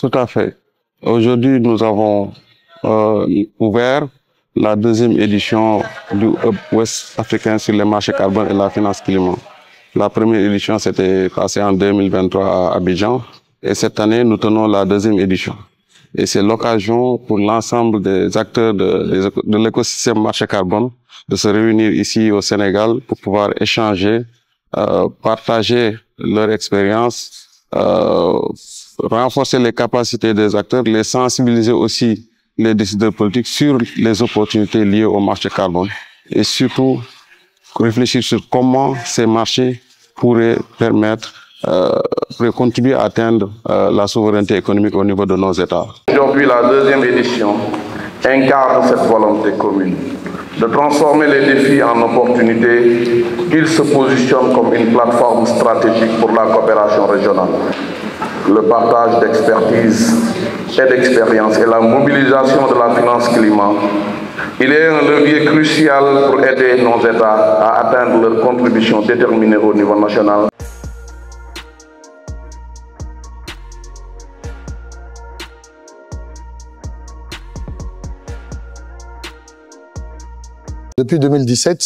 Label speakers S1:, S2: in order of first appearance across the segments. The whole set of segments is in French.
S1: Tout à fait. Aujourd'hui, nous avons ouvert la deuxième édition du Hub Ouest africain sur les marchés carbone et la finance climat. La première édition s'était passée en 2023 à Abidjan et cette année, nous tenons la deuxième édition. Et c'est l'occasion pour l'ensemble des acteurs de l'écosystème marché carbone de se réunir ici au Sénégal pour pouvoir échanger, partager leur expérience, renforcer les capacités des acteurs, les sensibiliser aussi les décideurs politiques sur les opportunités liées au marché carbone et surtout réfléchir sur comment ces marchés pourraient permettre pourraient contribuer à atteindre la souveraineté économique au niveau de nos États.
S2: Aujourd'hui, la deuxième édition incarne cette volonté commune de transformer les défis en opportunités. Il se positionne comme une plateforme stratégique pour la coopération régionale. Le partage d'expertise et d'expérience et la mobilisation de la finance climat. Il est un levier crucial pour aider nos États à atteindre leurs contributions déterminées au niveau national.
S3: Depuis 2017,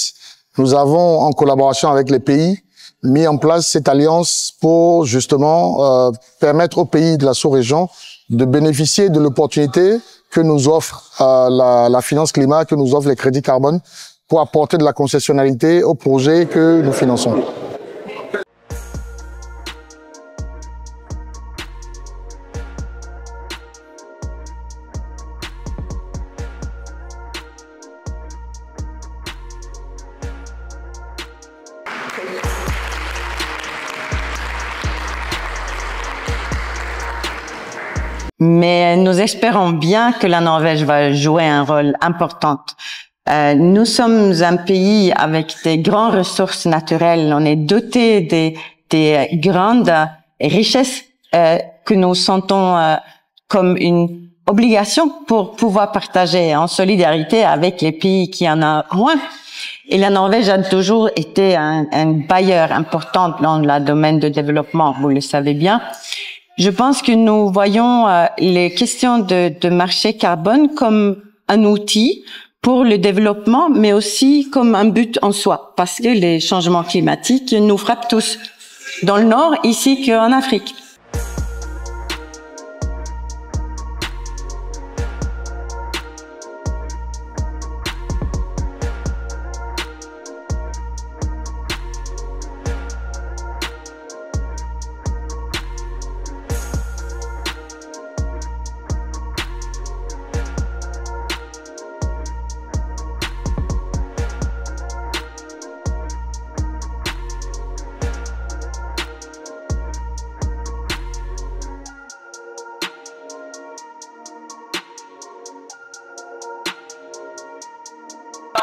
S3: nous avons, en collaboration avec les pays, mis en place cette alliance pour justement permettre aux pays de la sous-région de bénéficier de l'opportunité que nous offre la finance climat, que nous offrent les crédits carbone, pour apporter de la concessionnalité aux projets que nous finançons.
S4: Mais nous espérons bien que la Norvège va jouer un rôle important. Nous sommes un pays avec des grandes ressources naturelles. On est doté des grandes richesses que nous sentons comme une obligation pour pouvoir partager en solidarité avec les pays qui en ont moins. Et la Norvège a toujours été un bailleur important dans le domaine de développement, vous le savez bien. Je pense que nous voyons les questions de marché carbone comme un outil pour le développement, mais aussi comme un but en soi, parce que les changements climatiques nous frappent tous, dans le Nord ici qu'en Afrique.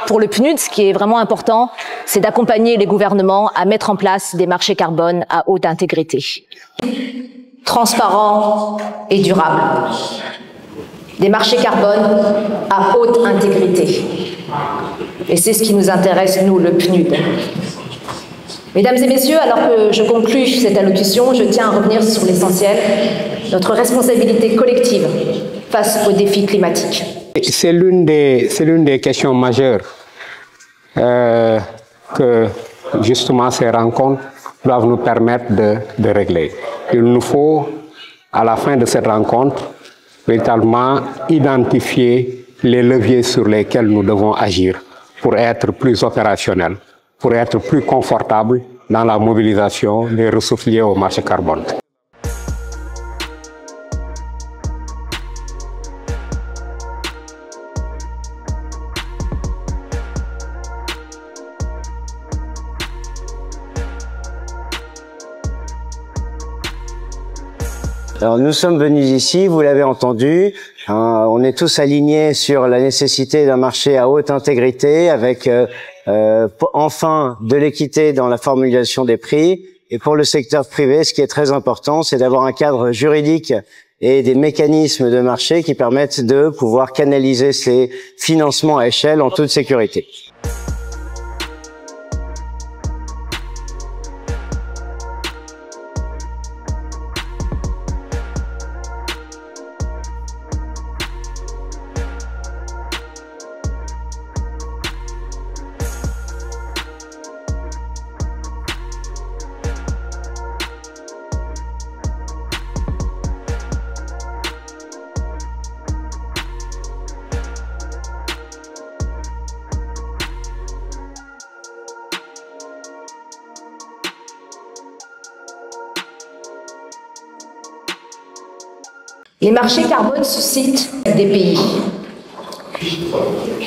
S5: Pour le PNUD, ce qui est vraiment important, c'est d'accompagner les gouvernements à mettre en place des marchés carbone à haute intégrité. Transparents et durables. Des marchés carbone à haute intégrité. Et c'est ce qui nous intéresse, nous, le PNUD. Mesdames et messieurs, alors que je conclue cette allocution, je tiens à revenir sur l'essentiel, notre responsabilité collective face aux défis climatiques.
S6: C'est l'une des questions majeures que justement ces rencontres doivent nous permettre de régler. Il nous faut, à la fin de cette rencontre, véritablement identifier les leviers sur lesquels nous devons agir pour être plus opérationnels, pour être plus confortables dans la mobilisation des ressources liées au marché carbone.
S7: Alors nous sommes venus ici, vous l'avez entendu, on est tous alignés sur la nécessité d'un marché à haute intégrité avec enfin de l'équité dans la formulation des prix. Et pour le secteur privé, ce qui est très important, c'est d'avoir un cadre juridique et des mécanismes de marché qui permettent de pouvoir canaliser ces financements à échelle en toute sécurité.
S5: Les marchés carbone suscitent des pays.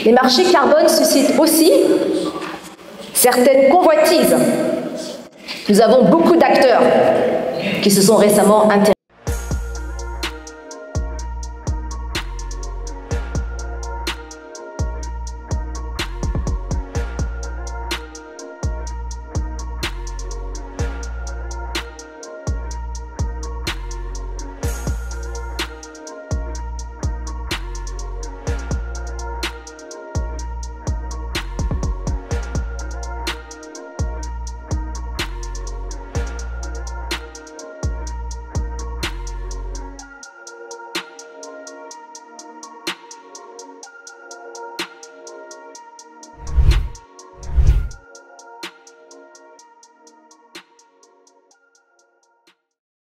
S5: Les marchés carbone suscitent aussi certaines convoitises. Nous avons beaucoup d'acteurs qui se sont récemment intéressés